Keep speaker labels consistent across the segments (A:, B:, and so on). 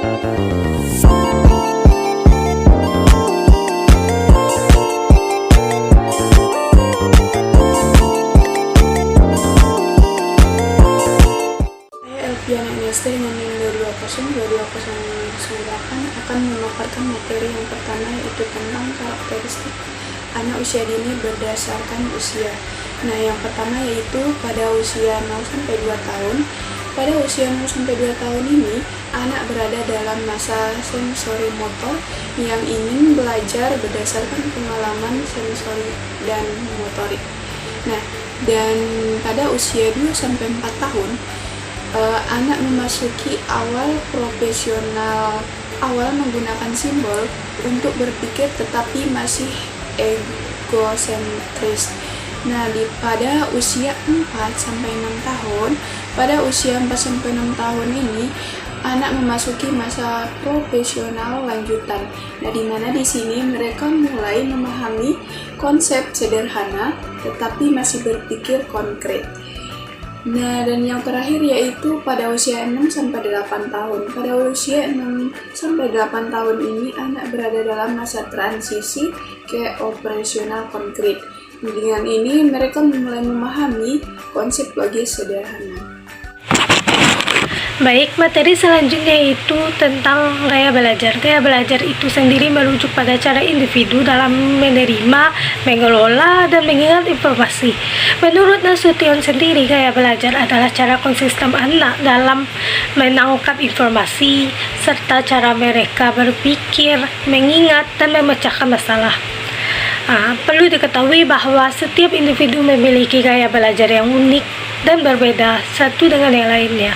A: Dengan NIM 2202209 akan memaparkan materi yang pertama, yaitu tentang karakteristik anak usia dini berdasarkan usia. Nah, yang pertama yaitu pada usia 0-2 tahun. Pada usia 0-2 tahun ini, anak berada dalam masa sensori motor yang ingin belajar berdasarkan pengalaman sensori dan motorik. Nah, dan pada usia 2-4 tahun, anak memasuki awal profesional, awal menggunakan simbol untuk berpikir tetapi masih egosentris. Nah, pada usia 4-6 tahun, pada usia 4-6 tahun ini anak memasuki masa profesional lanjutan. Nah, di mana di sini mereka mulai memahami konsep sederhana tetapi masih berpikir konkret. Nah, dan yang terakhir yaitu pada usia 6-8 tahun. Pada usia 6-8 tahun ini anak berada dalam masa transisi ke operasional konkret. Dengan ini mereka mulai memahami konsep logis sederhana.
B: Baik, materi selanjutnya itu tentang gaya belajar. Gaya belajar itu sendiri merujuk pada cara individu dalam menerima, mengelola, dan mengingat informasi. Menurut Nasution sendiri, gaya belajar adalah cara konsisten anak dalam menangkap informasi, serta cara mereka berpikir, mengingat, dan memecahkan masalah. Perlu diketahui bahwa setiap individu memiliki gaya belajar yang unik dan berbeda satu dengan yang lainnya.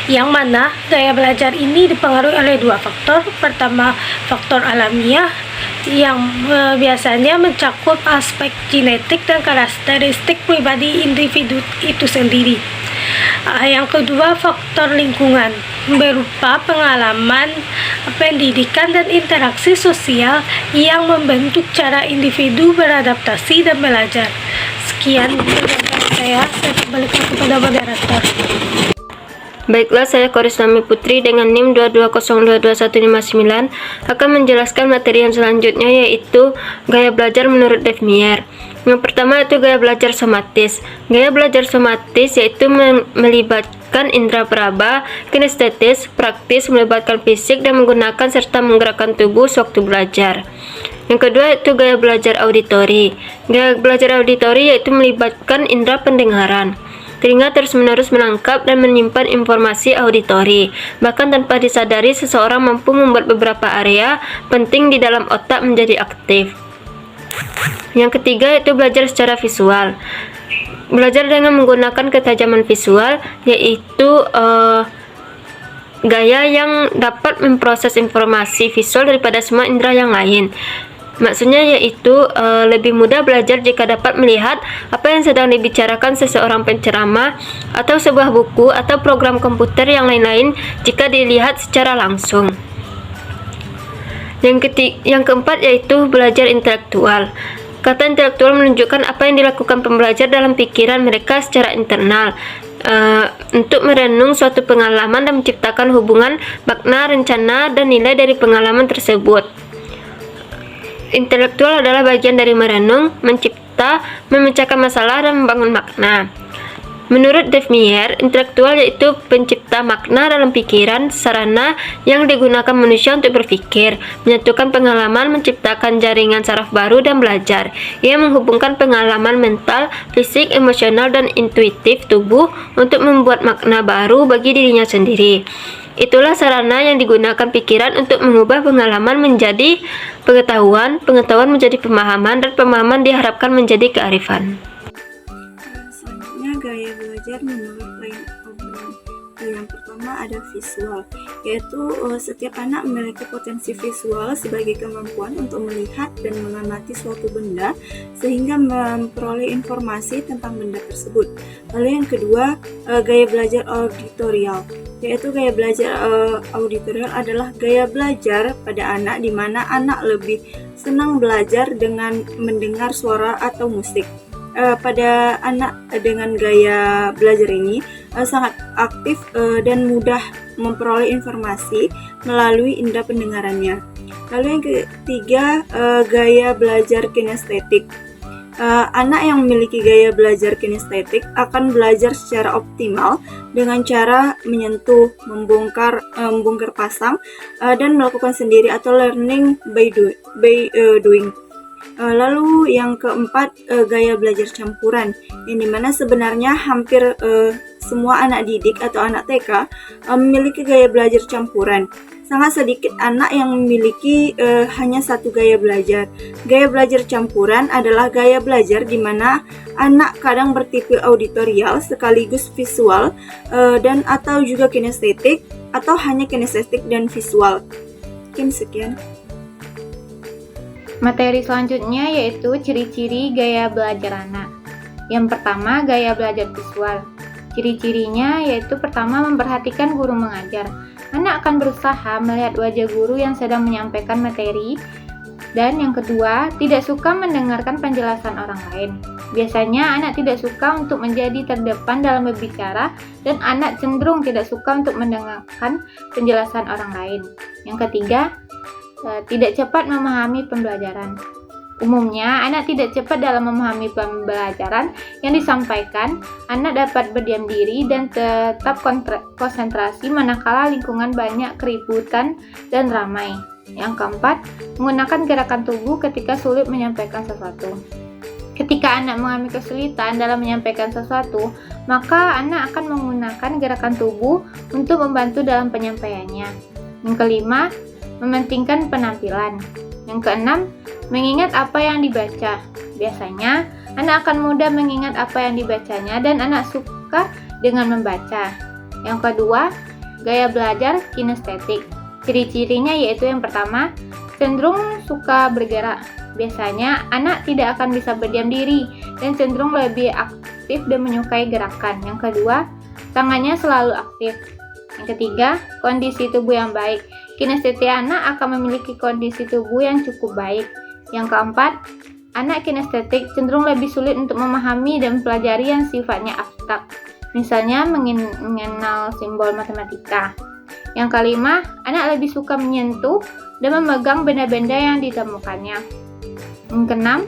B: Yang mana gaya belajar ini dipengaruhi oleh dua faktor. Pertama, faktor alamiah yang biasanya mencakup aspek genetik dan karakteristik pribadi individu itu sendiri. Yang kedua, faktor lingkungan berupa pengalaman, pendidikan, dan interaksi sosial yang membentuk cara individu beradaptasi dan belajar. Sekian saya kembalikan kepada moderator.
C: Baiklah, saya Korisnami Putri dengan NIM 220222159 akan menjelaskan materi yang selanjutnya, yaitu gaya belajar menurut Devmeier. Yang pertama itu gaya belajar somatis. Gaya belajar somatis yaitu melibatkan indera peraba, kinestetis, praktis, melibatkan fisik dan menggunakan serta menggerakkan tubuh sewaktu belajar. Yang kedua itu gaya belajar auditori. Gaya belajar auditori yaitu melibatkan indera pendengaran. Telinga terus-menerus menangkap dan menyimpan informasi auditori. Bahkan tanpa disadari, seseorang mampu membuat beberapa area penting di dalam otak menjadi aktif. Yang ketiga itu belajar secara visual. Belajar dengan menggunakan ketajaman visual, yaitu gaya yang dapat memproses informasi visual daripada semua indera yang lain. Maksudnya yaitu lebih mudah belajar jika dapat melihat apa yang sedang dibicarakan seseorang penceramah atau sebuah buku atau program komputer yang lain-lain jika dilihat secara langsung. Yang keempat yaitu belajar intelektual. Kata intelektual menunjukkan apa yang dilakukan pembelajar dalam pikiran mereka secara internal untuk merenung suatu pengalaman dan menciptakan hubungan, makna, rencana, dan nilai dari pengalaman tersebut. Intelektual adalah bagian dari merenung, mencipta, memecahkan masalah, dan membangun makna. Menurut Devmeier, intelektual yaitu pencipta makna dalam pikiran, sarana yang digunakan manusia untuk berpikir, menyatukan pengalaman, menciptakan jaringan saraf baru, dan belajar. Ia menghubungkan pengalaman mental, fisik, emosional, dan intuitif tubuh untuk membuat makna baru bagi dirinya sendiri. Itulah sarana yang digunakan pikiran untuk mengubah pengalaman menjadi pengetahuan, pengetahuan menjadi pemahaman, dan pemahaman diharapkan menjadi kearifan.
A: Selanjutnya gaya belajar menurut Lane O'Brien. Yang pertama ada visual, yaitu setiap anak memiliki potensi visual sebagai kemampuan untuk melihat dan mengamati suatu benda sehingga memperoleh informasi tentang benda tersebut. Lalu yang kedua, gaya belajar auditorial, yaitu gaya belajar auditorial adalah gaya belajar pada anak di mana anak lebih senang belajar dengan mendengar suara atau musik. Pada anak dengan gaya belajar ini,
D: sangat aktif dan mudah memperoleh informasi melalui indera pendengarannya. Lalu yang ketiga, gaya belajar kinestetik. Anak yang memiliki gaya belajar kinestetik akan belajar secara optimal dengan cara menyentuh, membongkar pasang, dan melakukan sendiri atau learning by doing. Lalu yang keempat, gaya belajar campuran, yang dimana sebenarnya hampir semua anak didik atau anak TK memiliki gaya belajar campuran. Sangat sedikit anak yang memiliki hanya satu gaya belajar. Gaya belajar campuran adalah gaya belajar di mana anak kadang bertipe auditorial sekaligus visual dan atau juga kinestetik atau hanya kinestetik dan visual. Mungkin sekian.
E: Materi selanjutnya yaitu ciri-ciri gaya belajar anak. Yang pertama, gaya belajar visual. Ciri-cirinya yaitu pertama, memperhatikan guru mengajar. Anak akan berusaha melihat wajah guru yang sedang menyampaikan materi. Dan yang kedua, tidak suka mendengarkan penjelasan orang lain. Biasanya anak tidak suka untuk menjadi terdepan dalam berbicara dan anak cenderung tidak suka untuk mendengarkan penjelasan orang lain. Yang ketiga, tidak cepat memahami pembelajaran. Umumnya, anak tidak cepat dalam memahami pembelajaran yang disampaikan. Anak dapat berdiam diri dan tetap konsentrasi manakala lingkungan banyak keributan dan ramai. Yang keempat, menggunakan gerakan tubuh ketika sulit menyampaikan sesuatu. Ketika anak mengalami kesulitan dalam menyampaikan sesuatu, maka anak akan menggunakan gerakan tubuh untuk membantu dalam penyampaiannya. Yang kelima, mementingkan penampilan. Yang keenam, mengingat apa yang dibaca. Biasanya, anak akan mudah mengingat apa yang dibacanya dan anak suka dengan membaca. Yang kedua, gaya belajar kinestetik. Ciri-cirinya yaitu yang pertama, cenderung suka bergerak. Biasanya, anak tidak akan bisa berdiam diri dan cenderung lebih aktif dan menyukai gerakan. Yang kedua, tangannya selalu aktif. Yang ketiga, kondisi tubuh yang baik. Kinestetik anak akan memiliki kondisi tubuh yang cukup baik. Yang keempat, anak kinestetik cenderung lebih sulit untuk memahami dan mempelajari yang sifatnya abstrak. Misalnya mengenal simbol matematika. Yang kelima, anak lebih suka menyentuh dan memegang benda-benda yang ditemukannya. Yang keenam,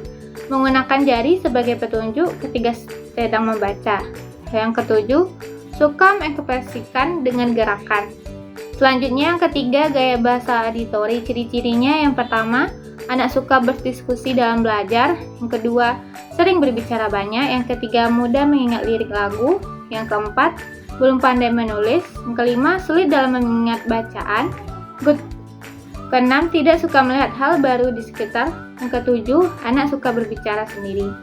E: menggunakan jari sebagai petunjuk ketika sedang membaca. Yang ketujuh, suka mengekspresikan dengan gerakan. Selanjutnya yang ketiga, gaya bahasa auditori. Ciri-cirinya yang pertama, anak suka berdiskusi dalam belajar. Yang kedua, sering berbicara banyak. Yang ketiga, mudah mengingat lirik lagu. Yang keempat, belum pandai menulis. Yang kelima, sulit dalam mengingat bacaan. Keenam, tidak suka melihat hal baru di sekitar. Yang ketujuh, anak suka berbicara sendiri.